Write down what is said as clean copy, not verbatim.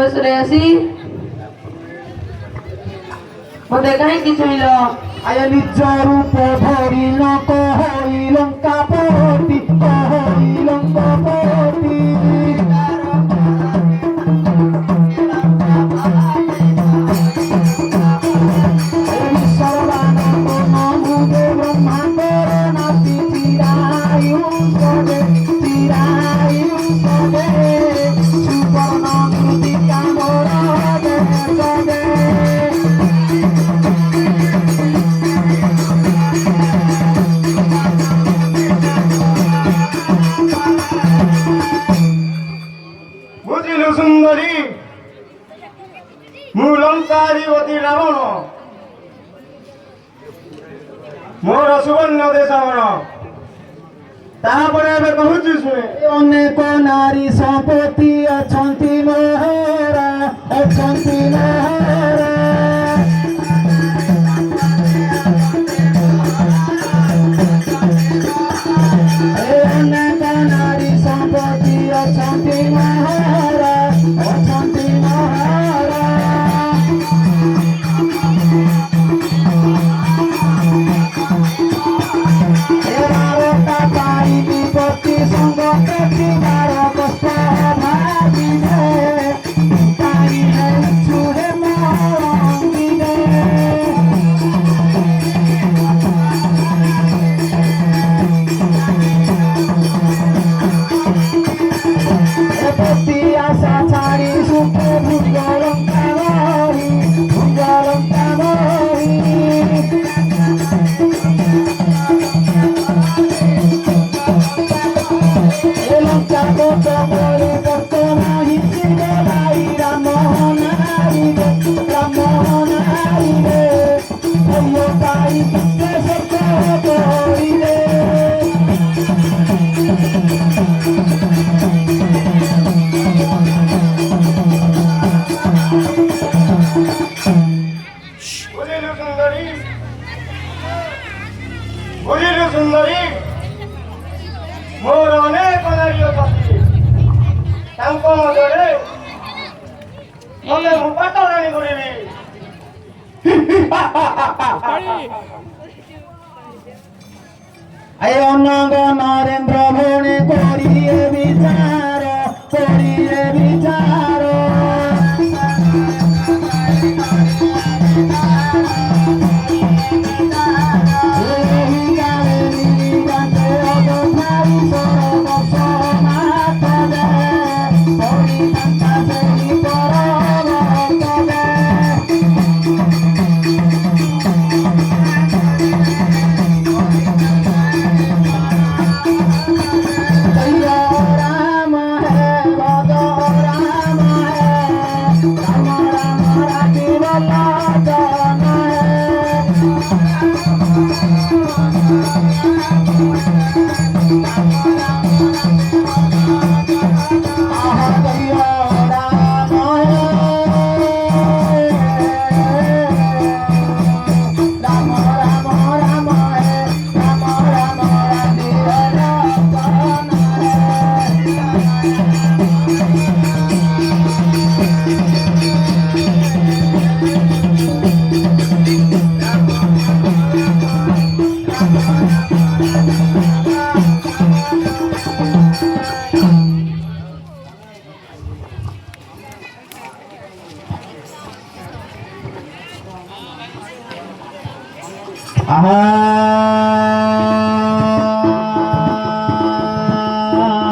ବେଶରେ ଆସି ମତେ କାହିଁକି ଛୁଇଁଲ? ଆୟ ନିଜ ରୂପ ଧରି ନ କହଇ ଲଙ୍କାପତି କହଇ ଲଙ୍କାପତି ସର୍ବାନନ୍ଦ ନମୁଦେ ବ୍ରହ୍ମାଣ୍ଡର ନାତି ଚିରାୟୁ ସଦେ ଚିରାୟୁ ସଦେ ସୁବର୍ଣ୍ଣ କୃତିକା ମୋର ଦେ ସଦେ ବୁଝିଲୁ ସୁନ୍ଦରୀ ମୁଁ ଲଙ୍କାଧିପତି ରାବଣ ମୋର ସୁବର୍ଣ୍ଣ ଦେଶର ତାପରେ ଏବେ କହୁଛି ଶୁଣେ ଅନେକ ନାରୀ ସମ୍ପତ୍ତି ଅଛନ୍ତି ମହାରା ଅଛନ୍ତି ମହାରା ଅନେକ ନାରୀ ସମ୍ପତ୍ତି ଅଛନ୍ତି ମହାରା ଅଛନ୍ତି ମହାରା ବାରଟା ପାଇ ବିପତ୍ତି ସଙ୍ଗ ପ୍ରତିବାର କଷ୍ଟ ଭାବିବେ ପାଇଲେ ଛୁଡ଼େ ମରଙ୍ଗିବେ ପତି ଆଶା ଛାଡ଼ି ସୁଖେ ଭୁଜଲଙ୍କା ମରି ଭୁଜଲଙ୍କା ମରି ଲଙ୍କାପଟ ପରିବର୍ତ୍ତନ ହିସିବେ ଭାଇ ରାମ ନାରୀରେ ରାମ ନାରୀରେ ଭୟ ପାଇ କେତେ ସତ କରିବେ ବୁଝିଲୁ ସୁନ୍ଦରୀ ବୁଝିଲୁ ସୁନ୍ଦରୀ ମୋର ଅନେକ ନାରୀ ଅଛନ୍ତି ତାଙ୍କ ମଧ୍ୟରେ ମତେ ମୁଁ ପାଟରାଣୀ କରିବି ଆୟ ଅନଙ୍ଗ ନରେନ୍ଦ୍ର ଭଣେ କରିଏ ବିଚାର କରିଏ ବିଚାର Aha.